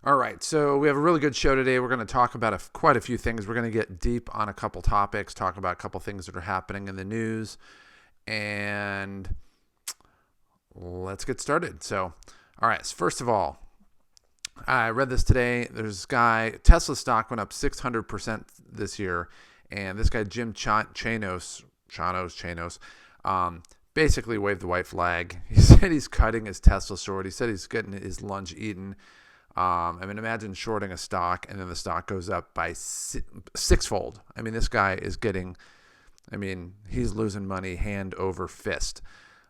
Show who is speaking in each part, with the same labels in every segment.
Speaker 1: All right, so we have a really good show today. We're going to talk about quite a few things. We're going to get deep on a couple topics, talk about a couple things that are happening in the news, and let's get started. So, all right, so first of all, I read this today. There's this guy, Tesla stock went up 600% this year, and this guy, Jim Chanos, basically waved the white flag. He said he's cutting his Tesla short. He said he's getting his lunch eaten. Imagine shorting a stock and then the stock goes up by sixfold. This guy is he's losing money hand over fist.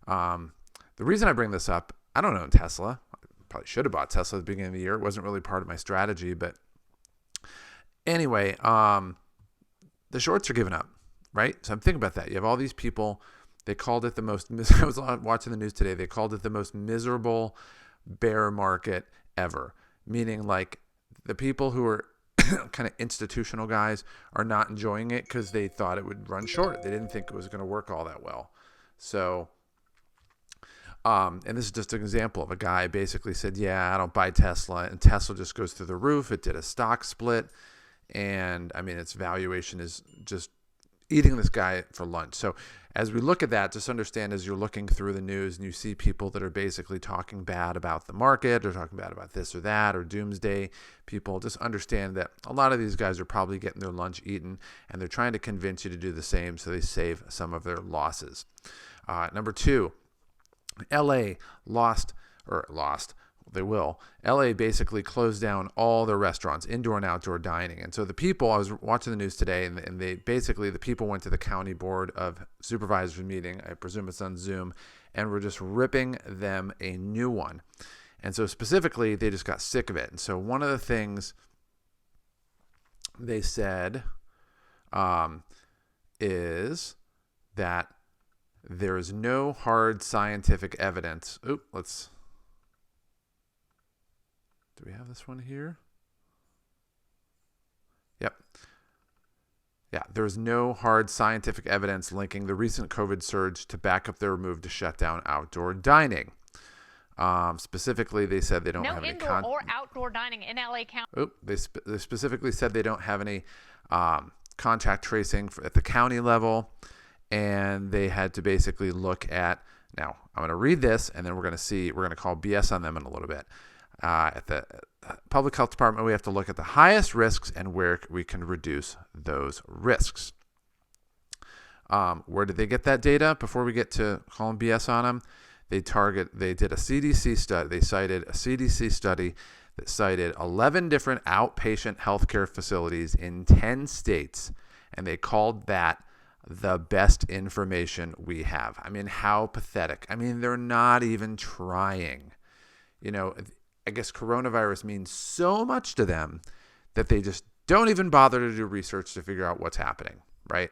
Speaker 1: The reason I bring this up, I don't own Tesla. I probably should have bought Tesla at the beginning of the year. It wasn't really part of my strategy, but anyway, the shorts are giving up, right? So I'm thinking about that. You have all these people. They called it I was watching the news today. They called it the most miserable bear market ever. Meaning like the people who are kind of institutional guys are not enjoying it because they thought it would run short. They didn't think it was going to work all that well. So, and this is just an example of a guy basically said, yeah, I don't buy Tesla. And Tesla just goes through the roof. It did a stock split. And its valuation is just eating this guy for lunch. So as we look at that, just understand as you're looking through the news and you see people that are basically talking bad about the market or talking bad about this or that or doomsday people, just understand that a lot of these guys are probably getting their lunch eaten and they're trying to convince you to do the same so they save some of their losses. Number two, LA lost. They will. LA basically closed down all their restaurants, indoor and outdoor dining. And so the people, I was watching the news today, and the people went to the county board of supervisors meeting, I presume it's on Zoom, and were just ripping them a new one. And so specifically, they just got sick of it. And so one of the things they said is that there is no hard scientific evidence. Do we have this one here? Yep. Yeah, there's no hard scientific evidence linking the recent COVID surge to back up their move to shut down outdoor dining. Specifically, they said they don't have any
Speaker 2: indoor or outdoor dining in LA County.
Speaker 1: They specifically said they don't have any contact tracing at the county level, and they had to basically look at. Now, I'm going to read this, and then we're going to call BS on them in a little bit. At the public health department, we have to look at the highest risks and where we can reduce those risks. Where did they get that data? Before we get to calling BS on them, they did a CDC study. They cited a CDC study that cited 11 different outpatient healthcare facilities in 10 states, and they called that the best information we have. How pathetic. They're not even trying. I guess coronavirus means so much to them that they just don't even bother to do research to figure out what's happening, right?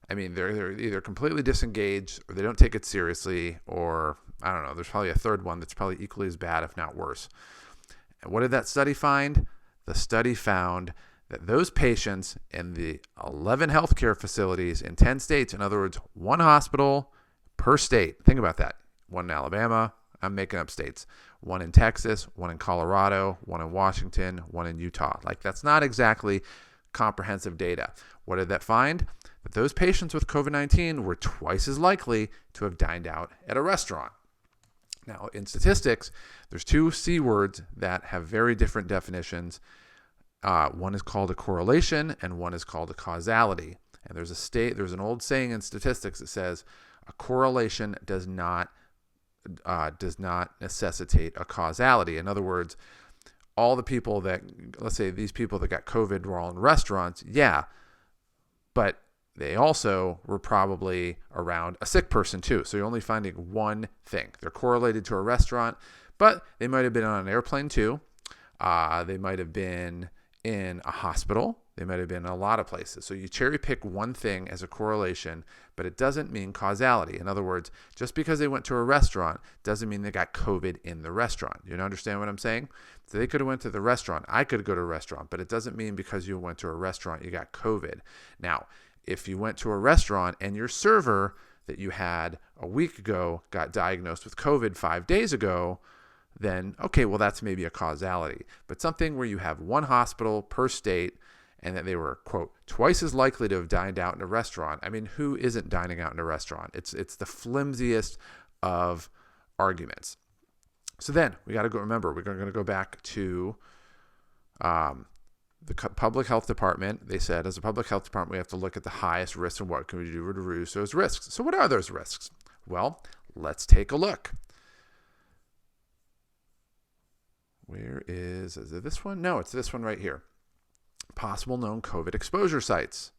Speaker 1: They're either completely disengaged or they don't take it seriously, or I don't know, there's probably a third one that's probably equally as bad, if not worse. And what did that study find? The study found that those patients in the 11 healthcare facilities in 10 states, in other words, one hospital per state, think about that, one in Alabama, I'm making up states, one in Texas, one in Colorado, one in Washington, one in Utah. That's not exactly comprehensive data. What did that find? That those patients with COVID-19 were twice as likely to have dined out at a restaurant. Now, in statistics, there's two C words that have very different definitions. One is called a correlation and one is called a causality. And there's an old saying in statistics that says a correlation does not necessitate a causality. In other words, all the people that, let's say these people that got COVID were all in restaurants, yeah, but they also were probably around a sick person too. So you're only finding one thing. They're correlated to a restaurant, but they might have been on an airplane too. They might have been in a hospital. They might have been in a lot of places. So you cherry pick one thing as a correlation, but it doesn't mean causality. In other words, just because they went to a restaurant doesn't mean they got COVID in the restaurant. You understand what I'm saying? So they could have went to the restaurant. I could go to a restaurant, but it doesn't mean because you went to a restaurant, you got COVID. Now, if you went to a restaurant and your server that you had a week ago got diagnosed with COVID 5 days ago, then okay, well, that's maybe a causality. But something where you have one hospital per state and that they were, quote, twice as likely to have dined out in a restaurant. I mean, who isn't dining out in a restaurant? It's the flimsiest of arguments. So then we got to go, remember, we're going to go back to the public health department. They said, as a public health department, we have to look at the highest risks and what can we do to reduce those risks. So what are those risks? Well, let's take a look. Where is it this one? No, it's this one right here. Possible known COVID exposure sites.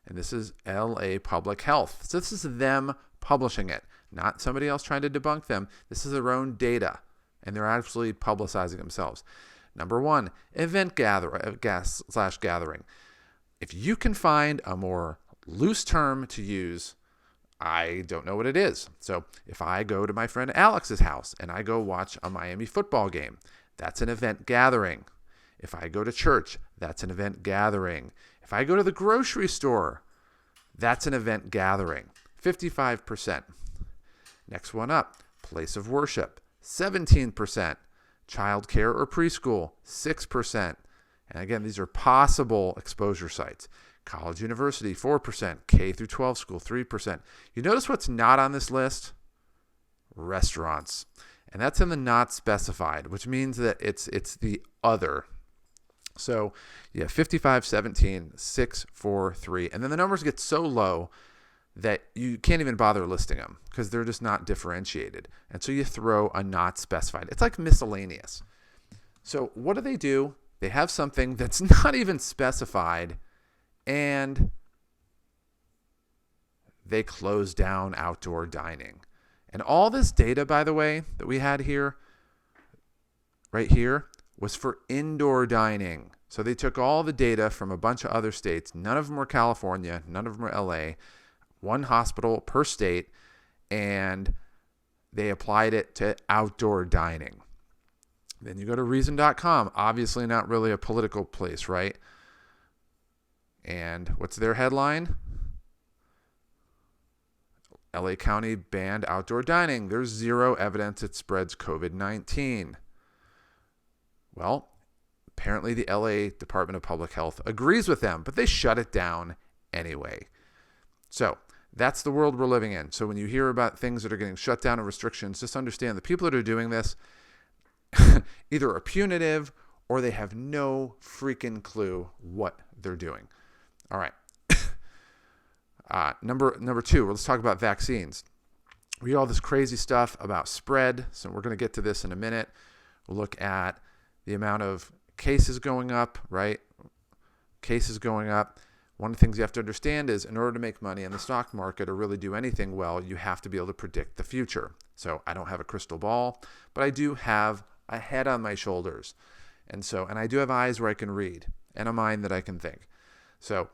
Speaker 1: And this is LA Public Health. So this is them publishing it, not somebody else trying to debunk them. This is their own data, and they're actually publicizing themselves. Number one, event gathering. If you can find a more loose term to use, I don't know what it is. So if I go to my friend Alex's house and I go watch a Miami football game, that's an event gathering. If I go to church, that's an event gathering. If I go to the grocery store, that's an event gathering. 55%. Next one up, place of worship, 17%. Childcare or preschool, 6%. And again, these are possible exposure sites. College, university, 4%. K through 12 school, 3%. You notice what's not on this list? Restaurants. And that's in the not specified, which means that it's the other. So yeah, 55, 17, 6, 4, 3. And then the numbers get so low that you can't even bother listing them because they're just not differentiated. And so you throw a not specified. It's like miscellaneous. So what do? They have something that's not even specified, and they close down outdoor dining. And all this data, by the way, that we had here, right here, was for indoor dining. So they took all the data from a bunch of other states. None of them were California. None of them were LA. One hospital per state. And they applied it to outdoor dining. Then you go to reason.com. Obviously not really a political place, right? And what's their headline? LA County banned outdoor dining. There's zero evidence it spreads COVID-19. Well, apparently the LA Department of Public Health agrees with them, but they shut it down anyway. So that's the world we're living in. So when you hear about things that are getting shut down and restrictions, just understand the people that are doing this either are punitive or they have no freaking clue what they're doing. All right. Number two, let's talk about vaccines. We have all this crazy stuff about spread, so we're going to get to this in a minute. We'll look at the amount of cases going up, right? Cases going up. One of the things you have to understand is in order to make money in the stock market or really do anything well, you have to be able to predict the future. So I don't have a crystal ball, but I do have a head on my shoulders. And I do have eyes where I can read and a mind that I can think. So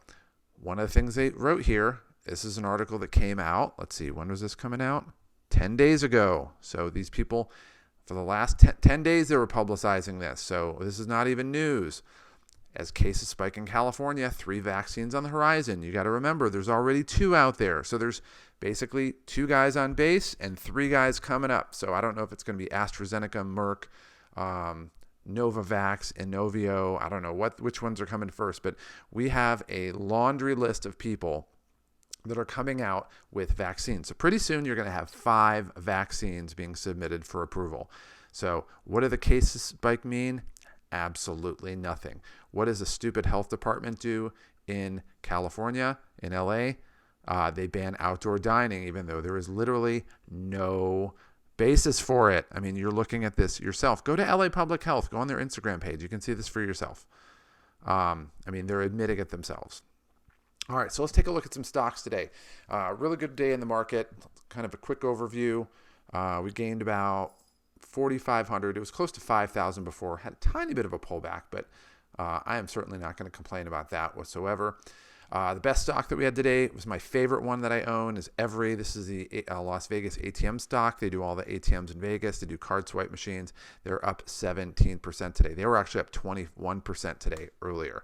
Speaker 1: one of the things they wrote here, this is an article that came out. Let's see, when was this coming out? 10 days ago. So these people, for the last 10 days, they were publicizing this. So this is not even news. As cases spike in California, 3 vaccines on the horizon. You got to remember, there's already 2 out there. So there's basically 2 guys on base and 3 guys coming up. So I don't know if it's going to be AstraZeneca, Merck, Novavax, Inovio. I don't know which ones are coming first, but we have a laundry list of people that are coming out with vaccines. So pretty soon you're going to have 5 vaccines being submitted for approval. So what do the cases spike mean? Absolutely nothing. What does the stupid health department do in California, in LA? They ban outdoor dining, even though there is literally no basis for it. I mean, you're looking at this yourself. Go to LA Public Health. Go on their Instagram page. You can see this for yourself. They're admitting it themselves. All right, so let's take a look at some stocks today. Really good day in the market. Kind of a quick overview. We gained about 4,500. It was close to 5,000 before. Had a tiny bit of a pullback, but I am certainly not going to complain about that whatsoever. The best stock that we had today was my favorite one that I own is Every. This is the Las Vegas ATM stock. They do all the ATMs in Vegas. They do card swipe machines. They're up 17% today. They were actually up 21% today earlier.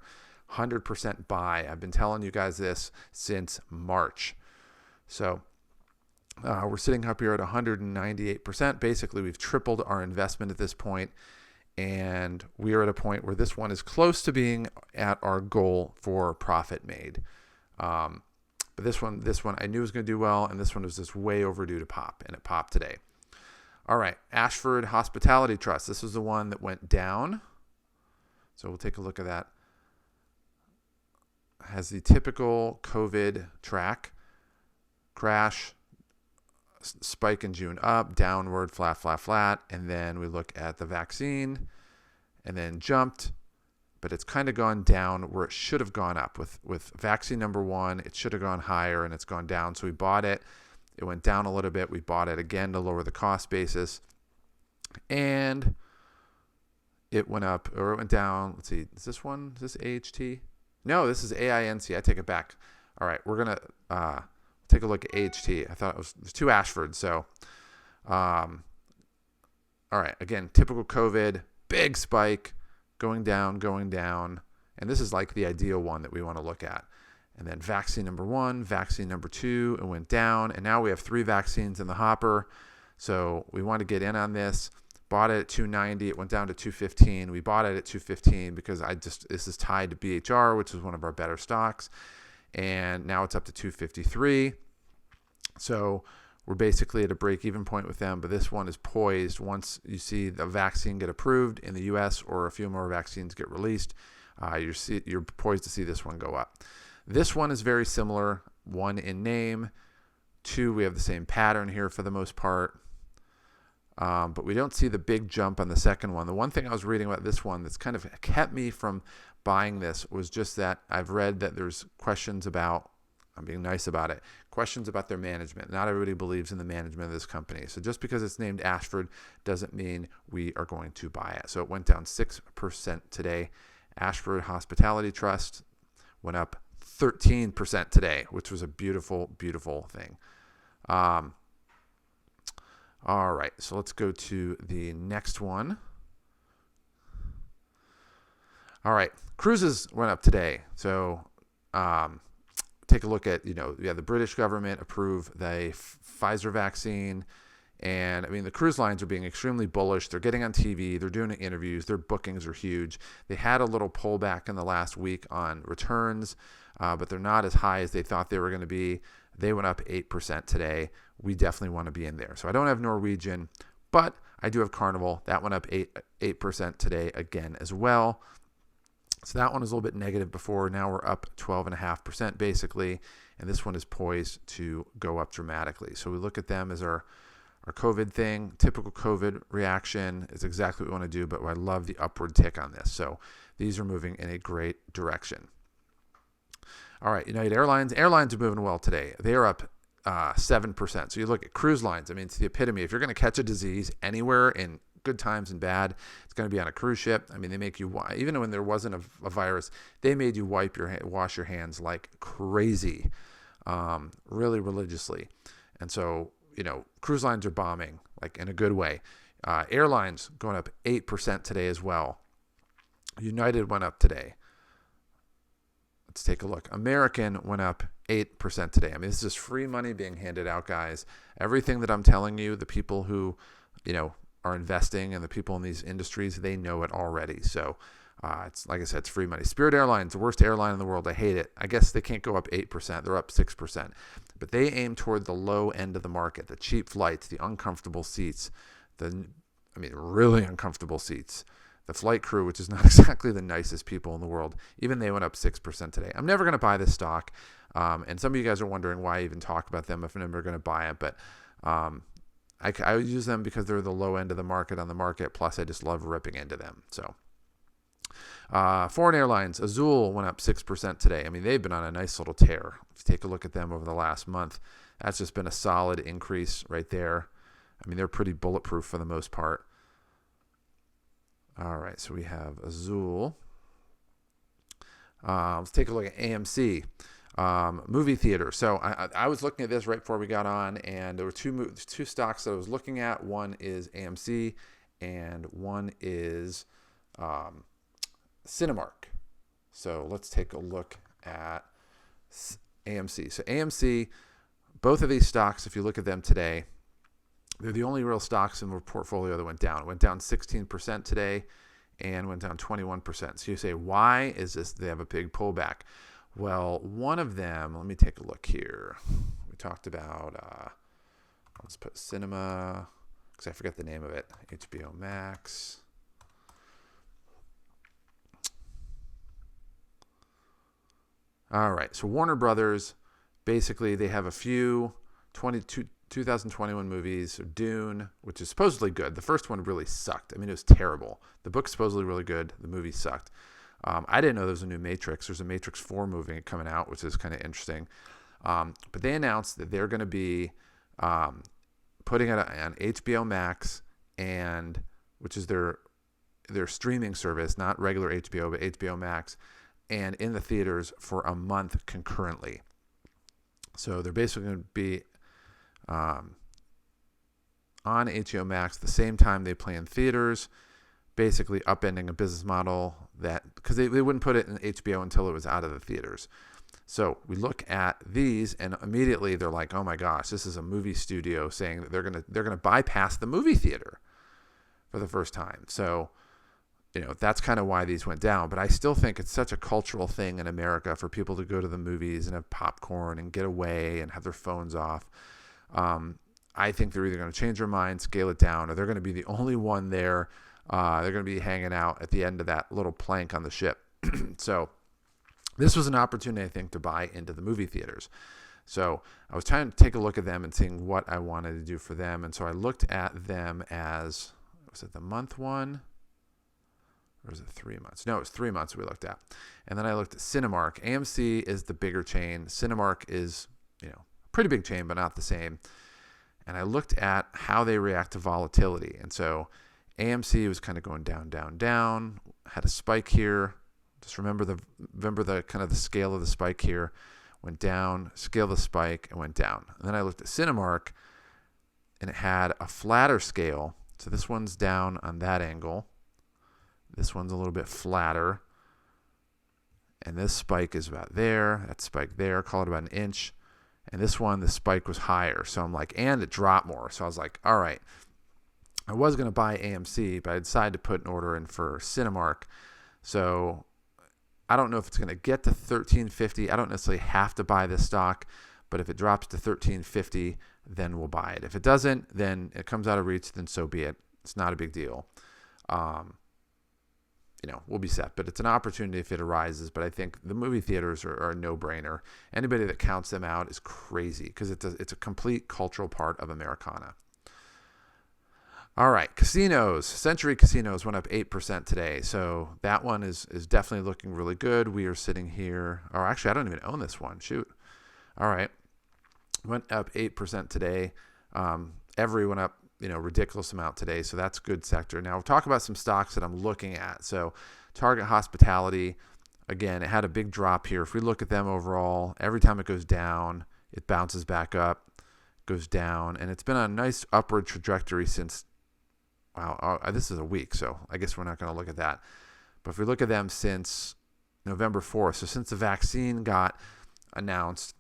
Speaker 1: 100% buy. I've been telling you guys this since March. So We're sitting up here at 198%. Basically, we've tripled our investment at this point, and we are at a point where this one is close to being at our goal for profit made. But this one I knew was going to do well, and this one was just way overdue to pop, and it popped today. All right, Ashford Hospitality Trust. This is the one that went down. So we'll take a look at that. Has the typical COVID track. Crash, spike in June up, downward, flat, flat, flat. And then we look at the vaccine and then jumped. But it's kind of gone down where it should have gone up. With vaccine number 1, it should have gone higher, and it's gone down. So we bought it. It went down a little bit. We bought it again to lower the cost basis. And it went up, or it went down. Let's see. Is this one? Is this AHT? No, this is AINC. I take it back. All right. We're going to take a look at AHT. I thought it was 2 Ashford. So, all right. Again, typical COVID, big spike. Going down, and this is like the ideal one that we want to look at. And then vaccine number 1, vaccine number 2, it went down, and now we have 3 vaccines in the hopper. So we want to get in on this. Bought it at 290, it went down to 215. We bought it at 215 because this is tied to BHR, which is one of our better stocks, and now it's up to 253. So we're basically at a break-even point with them, but this one is poised. Once you see the vaccine get approved in the U.S. or a few more vaccines get released, you're poised to see this one go up. This one is very similar. 1 in name. 2, we have the same pattern here for the most part, but we don't see the big jump on the second one. The one thing I was reading about this one that's kind of kept me from buying this was just that I've read that there's questions about, I'm being nice about it, questions about their management. Not everybody believes in the management of this company. So just because it's named Ashford doesn't mean we are going to buy it. So it went down 6% today. Ashford Hospitality Trust went up 13% today, which was a beautiful, beautiful thing. All right, so let's go to the next one. All right, cruises went up today. So, take a look at, the British government approved the Pfizer vaccine. And I mean, the cruise lines are being extremely bullish. They're getting on TV. They're doing interviews. Their bookings are huge. They had a little pullback in the last week on returns, but they're not as high as they thought they were going to be. They went up 8% today. We definitely want to be in there. So I don't have Norwegian, but I do have Carnival. That went up 8% today again as well. So that one was a little bit negative before. Now we're up 12.5% basically, and this one is poised to go up dramatically. So we look at them as our COVID thing. Typical COVID reaction is exactly what we want to do, but I love the upward tick on this. So these are moving in a great direction. All right, United Airlines. Airlines are moving well today. They are up 7%. So you look at cruise lines. I mean, it's the epitome. If you're going to catch a disease anywhere in good times and bad, it's going to be on a cruise ship. I mean, they make you, even when there wasn't a virus, they made you wash your hands like crazy, really religiously. And so, cruise lines are bombing, like in a good way. Airlines going up 8% today as well. United went up today. Let's take a look. American went up 8% today. I mean, this is free money being handed out, guys. Everything that I'm telling you, the people who, are investing and the people in these industries, they know it already. So it's like I said, it's free money. Spirit Airlines, the worst airline in the world. I hate it. I guess they can't go up 8%. They're up 6%. But they aim toward the low end of the market, the cheap flights, the uncomfortable seats, really uncomfortable seats. The flight crew, which is not exactly the nicest people in the world, even they went up 6% today. I'm never going to buy this stock. And some of you guys are wondering why I even talk about them if I'm never going to buy it. But I use them because they're the low end of the market on the market. Plus, I just love ripping into them. So, foreign airlines, Azul went up 6% today. I mean, they've been on a nice little tear. If you take a look at them over the last month, that's just been a solid increase right there. I mean, they're pretty bulletproof for the most part. All right, so we have Azul. Let's take a look at AMC. Movie theater. So I was looking at this right before we got on, and there were two stocks that I was looking at. One is AMC, and one is Cinemark. So let's take a look at AMC. So AMC both of these stocks, if you look at them today, they're the only real stocks in the portfolio that went down. It went down 16% today and went down 21%. So you say, why is this? They have a big pullback. Well, one of them, let me take a look here. We talked about, let's put cinema, because I forget the name of it, HBO Max. All right, so Warner Brothers, basically they have a few 2021 movies. Dune, which is supposedly good. The first one really sucked. I mean, it was terrible. The book's supposedly really good. The movie sucked. I didn't know there was a new Matrix. There's a Matrix 4 movie coming out, which is kind of interesting. But they announced that they're going to be putting it on HBO Max, and which is their streaming service, not regular HBO, but HBO Max, and in the theaters for a month concurrently. So they're basically going to be on HBO Max the same time they play in theaters, basically upending a business model that, because they wouldn't put it in HBO until it was out of the theaters. So we look at these, and immediately they're like, "Oh my gosh, this is a movie studio saying that they're gonna bypass the movie theater for the first time." So, that's kind of why these went down. But I still think it's such a cultural thing in America for people to go to the movies and have popcorn and get away and have their phones off. I think they're either going to change their mind, scale it down, or they're going to be the only one there. They're going to be hanging out at the end of that little plank on the ship. So this was an opportunity, I think, to buy into the movie theaters. So I was trying to take a look at them and seeing what I wanted to do for them. And so I looked at them as, was it the month one? Or was it 3 months? No, it was 3 months we looked at. And then I looked at Cinemark. AMC is the bigger chain. Cinemark is, a pretty big chain, but not the same. And I looked at how they react to volatility. And so AMC was kind of going down, down, down, had a spike here. Just remember the kind of the scale of the spike here. Went down, scale the spike, and went down. And then I looked at Cinemark, and it had a flatter scale. So this one's down on that angle. This one's a little bit flatter. And this spike is about there. That spike there, call it about an inch. And this one, the spike was higher. So I'm like, and it dropped more. So I was like, all right. I was going to buy AMC, but I decided to put an order in for Cinemark. So I don't know if it's going to get to $13.50. I don't necessarily have to buy this stock, but if it drops to $13.50, then we'll buy it. If it doesn't, then it comes out of reach, then so be it. It's not a big deal. We'll be set. But it's an opportunity if it arises. But I think the movie theaters are a no-brainer. Anybody that counts them out is crazy because it's a complete cultural part of Americana. All right, casinos. Century Casinos went up 8% today. So that one is definitely looking really good. We are sitting here. Or actually, I don't even own this one. Shoot. All right. Went up 8% today. Every went up, ridiculous amount today. So that's a good sector. Now we'll talk about some stocks that I'm looking at. So Target Hospitality, again, it had a big drop here. If we look at them overall, every time it goes down, it bounces back up, goes down. And it's been on a nice upward trajectory since, this is a week. So I guess we're not going to look at that. But if we look at them since November 4th, so since the vaccine got announced,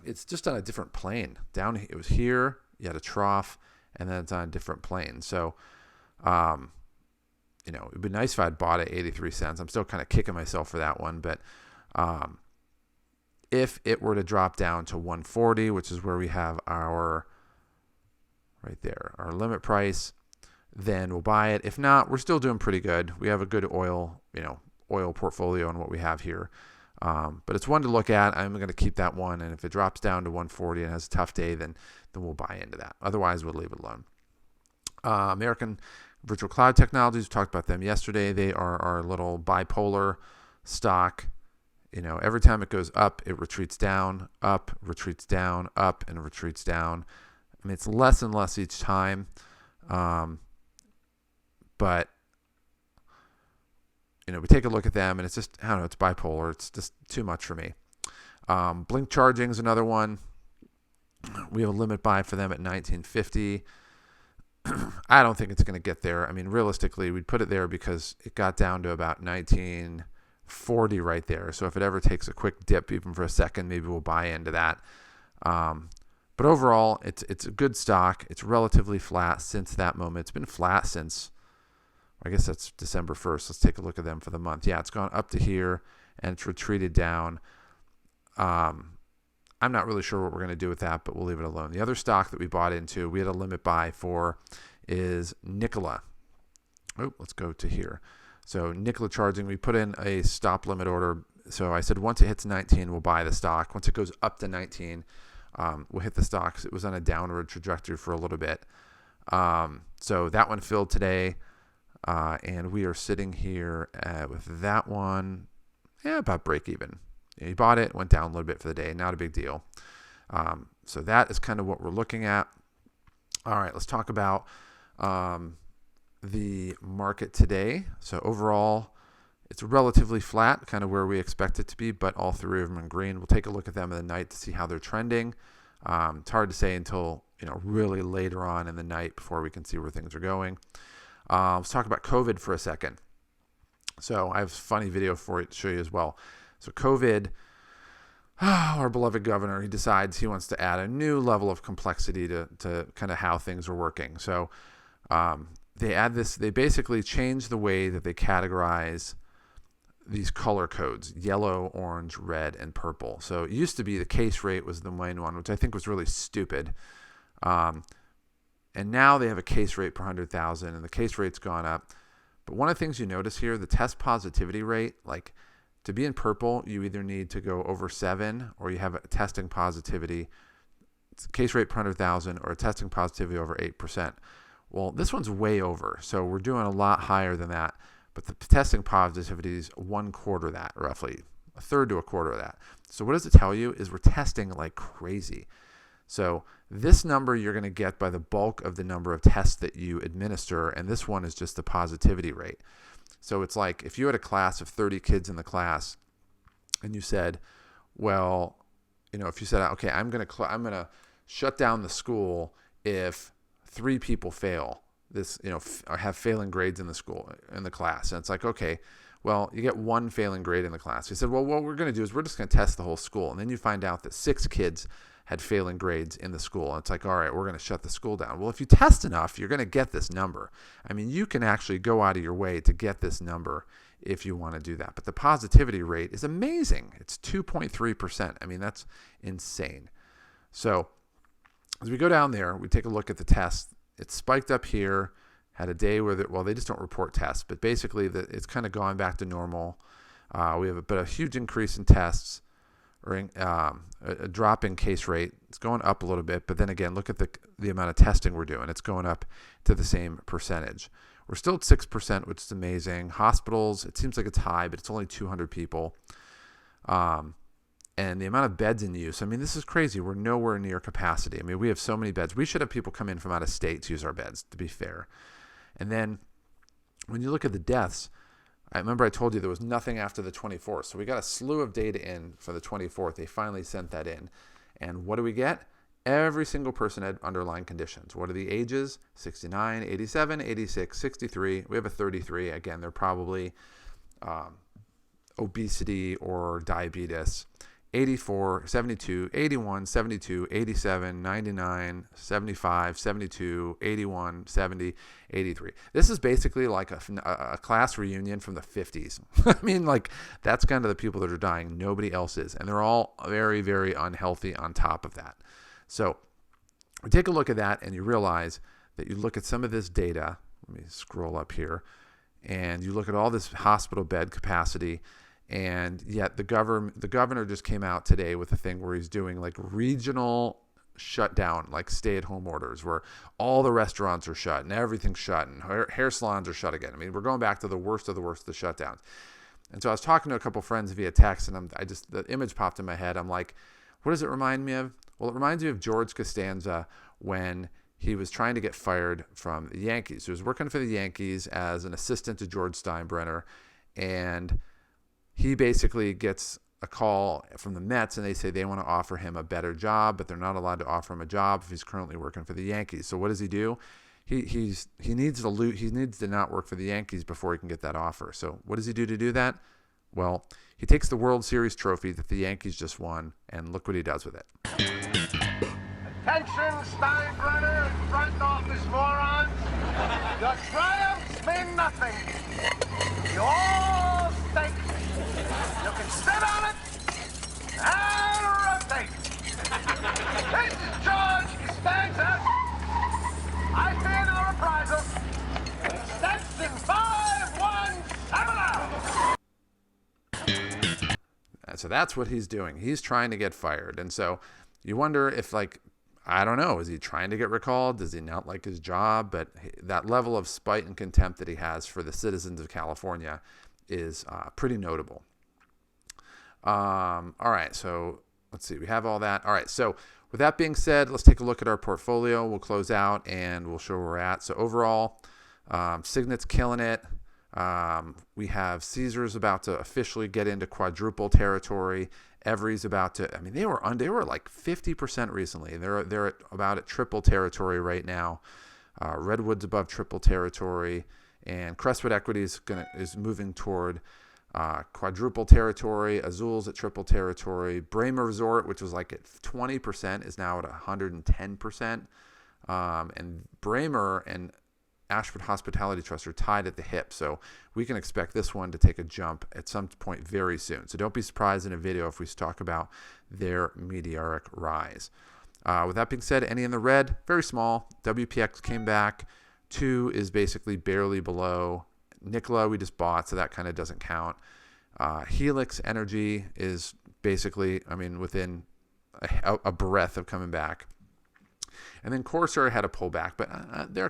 Speaker 1: it's just on a different plane. Down, it was here, you had a trough, and then it's on a different plane. So, it'd be nice if I'd bought it 83 cents. I'm still kind of kicking myself for that one. But if it were to drop down to 140, which is where we have our limit price, then we'll buy it. If not, we're still doing pretty good. We have a good oil portfolio on what we have here. But it's one to look at. I'm going to keep that one. And if it drops down to 140 and has a tough day, then we'll buy into that. Otherwise, we'll leave it alone. American Virtual Cloud Technologies, we talked about them yesterday. They are our little bipolar stock. Every time it goes up, it retreats down, up, retreats down, up, and retreats down. I mean, it's less and less each time. But we take a look at them, and it's just, I don't know, it's bipolar. It's just too much for me. Blink Charging is another one. We have a limit buy for them at $19.50. I don't think it's going to get there. I mean, realistically, we'd put it there because it got down to about $19.40 right there. So if it ever takes a quick dip, even for a second, maybe we'll buy into that. But overall, it's a good stock. It's relatively flat since that moment. It's been flat since, I guess that's December 1st. Let's take a look at them for the month. Yeah, it's gone up to here and it's retreated down. I'm not really sure what we're going to do with that, but we'll leave it alone. The other stock that we bought into, we had a limit buy for, is Nicola. Oh, let's go to here. So Nicola Charging, we put in a stop limit order. So I said once it hits 19, we'll buy the stock. Once it goes up to 19, we'll hit the stock. It was on a downward trajectory for a little bit. So that one filled today. And we are sitting here with that one, about break even. You bought it, went down a little bit for the day, not a big deal. So that is kind of what we're looking at. All right, let's talk about the market today. So overall, it's relatively flat, kind of where we expect it to be, but all three of them in green. We'll take a look at them in the night to see how they're trending. It's hard to say until really later on in the night before we can see where things are going. Let's talk about COVID for a second. So I have a funny video for it to show you as well. So COVID, our beloved governor, he decides he wants to add a new level of complexity to kind of how things are working. So they basically change the way that they categorize these color codes: yellow, orange, red, and purple. So it used to be the case rate was the main one, which I think was really stupid. And now they have a case rate per 100,000, and the case rate's gone up. But one of the things you notice here, the test positivity rate, like to be in purple, you either need to go over 7 or you have a testing positivity, case rate per 100,000, or a testing positivity over 8%. Well, this one's way over, so we're doing a lot higher than that. But the testing positivity is 1/4 that, roughly, 1/3 to 1/4 of that. So what does it tell you is we're testing like crazy. So this number you're going to get by the bulk of the number of tests that you administer, and this one is just the positivity rate. So it's like if you had a class of 30 kids in the class, and you said, well, if you said, okay, I'm going to shut down the school if 3 people fail this, or have failing grades in the class, and it's like, okay, well, you get 1 failing grade in the class. You said, well, what we're going to do is we're just going to test the whole school, and then you find out that 6 kids had failing grades in the school. And it's like, all right, we're going to shut the school down. Well, if you test enough, you're going to get this number. I mean, you can actually go out of your way to get this number if you want to do that. But the positivity rate is amazing. It's 2.3%. I mean, that's insane. So as we go down there, we take a look at the test. It spiked up here, had a day where they just don't report tests, but basically it's kind of gone back to normal. We have a huge increase in tests, or a drop in case rate. It's going up a little bit, but then again, look at the amount of testing we're doing. It's going up to the same percentage. We're still at 6%, which is amazing. Hospitals, it seems like it's high, but it's only 200 people. And the amount of beds in use, I mean, this is crazy. We're nowhere near capacity. I mean, we have so many beds. We should have people come in from out of state to use our beds, to be fair. And then when you look at the deaths, I remember I told you there was nothing after the 24th. So we got a slew of data in for the 24th. They finally sent that in. And what do we get? Every single person had underlying conditions. What are the ages? 69, 87, 86, 63. We have a 33. Again, they're probably obesity or diabetes. 84, 72, 81, 72, 87, 99, 75, 72, 81, 70, 83. This is basically like a class reunion from the 50s. I mean, like, that's kind of the people that are dying. Nobody else is. And they're all very, very unhealthy on top of that. So we take a look at that, and you realize that you look at some of this data. Let me scroll up here. And you look at all this hospital bed capacity. And yet the governor just came out today with a thing where he's doing like regional shutdown, like stay-at-home orders, where all the restaurants are shut and everything's shut and hair salons are shut again. I mean, we're going back to the worst of the shutdowns. And so I was talking to a couple friends via text, and the image popped in my head. I'm like, what does it remind me of? Well, it reminds me of George Costanza when he was trying to get fired from the Yankees. He was working for the Yankees as an assistant to George Steinbrenner, and he basically gets a call from the Mets, and they say they want to offer him a better job, but they're not allowed to offer him a job if he's currently working for the Yankees. So what does he do? He needs to not work for the Yankees before he can get that offer. So what does he do to do that? Well, he takes the World Series trophy that the Yankees just won, and look what he does with it.
Speaker 3: Attention, Steinbrenner and front office morons. Your triumphs mean nothing. You all stink. You can sit on it and rotate. This is George Costanza. I fear no reprisal. Steps in 5-1-7-0.
Speaker 1: So that's what he's doing. He's trying to get fired. And so you wonder if, like, I don't know, is he trying to get recalled? Does he not like his job? But that level of spite and contempt that he has for the citizens of California is pretty notable. All right, so let's see. We have all that. All right, so with that being said, let's take a look at our portfolio. We'll close out and we'll show where we're at. So overall, Signet's killing it. We have Caesars about to officially get into quadruple territory. Every's about to, I mean, they were like 50% recently. They're about at triple territory right now. Redwood's above triple territory, and Crestwood Equity is moving toward quadruple territory. Azul's at triple territory. Braemar Resort, which was like at 20%, is now at 110%. And Braemar and Ashford Hospitality Trust are tied at the hip, so we can expect this one to take a jump at some point very soon. So don't be surprised in a video if we talk about their meteoric rise. With that being said, any in the red, very small. WPX came back. 2 is basically barely below. Nicola we just bought, so that kind of doesn't count. Helix Energy is basically, I mean, within a breath of coming back. And then Corsair had a pullback, but they're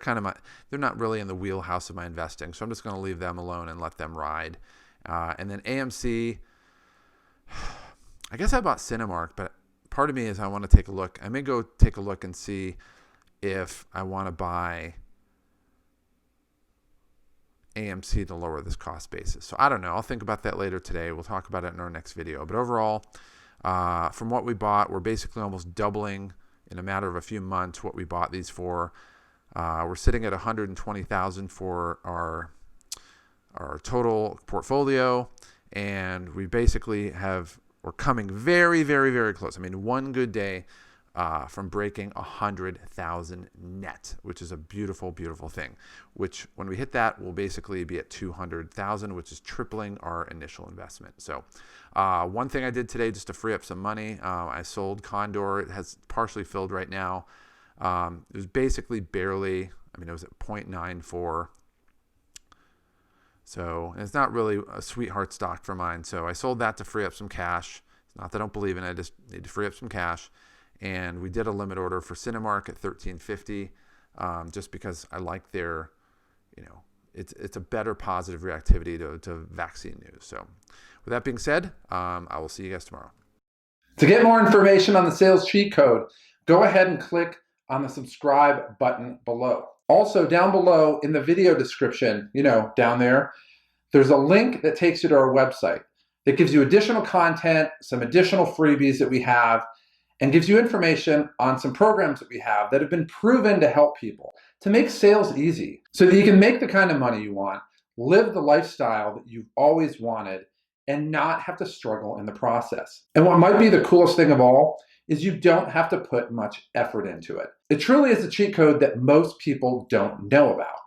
Speaker 1: not really in the wheelhouse of my investing, so I'm just going to leave them alone and let them ride. And then AMC, I guess I bought Cinemark, but part of me is I want to take a look. I may go take a look and see if I want to buy AMC to lower this cost basis. So I don't know. I'll think about that later today. We'll talk about it in our next video. But overall, from what we bought, we're basically almost doubling in a matter of a few months what we bought these for. We're sitting at $120,000 for our total portfolio, and we basically we're coming very, very, very close. I mean, one good day from breaking 100,000 net, which is a beautiful, beautiful thing. Which, when we hit that, we'll basically be at 200,000, which is tripling our initial investment. So, one thing I did today just to free up some money, I sold Condor. It has partially filled right now. It was basically barely. I mean, it was at 0.94. So, and it's not really a sweetheart stock for mine. So I sold that to free up some cash. It's not that I don't believe in it. I just need to free up some cash. And we did a limit order for Cinemark at $13.50, just because I like their, it's a better positive reactivity to vaccine news. So with that being said, I will see you guys tomorrow.
Speaker 4: To get more information on the sales cheat code, go ahead and click on the subscribe button below. Also, down below in the video description, down there, there's a link that takes you to our website that gives you additional content, some additional freebies that we have, and gives you information on some programs that we have that have been proven to help people to make sales easy so that you can make the kind of money you want, live the lifestyle that you've always wanted, and not have to struggle in the process. And what might be the coolest thing of all is you don't have to put much effort into it. It truly is a cheat code that most people don't know about.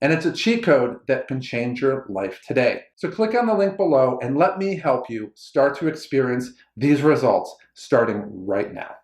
Speaker 4: And it's a cheat code that can change your life today. So click on the link below and let me help you start to experience these results starting right now.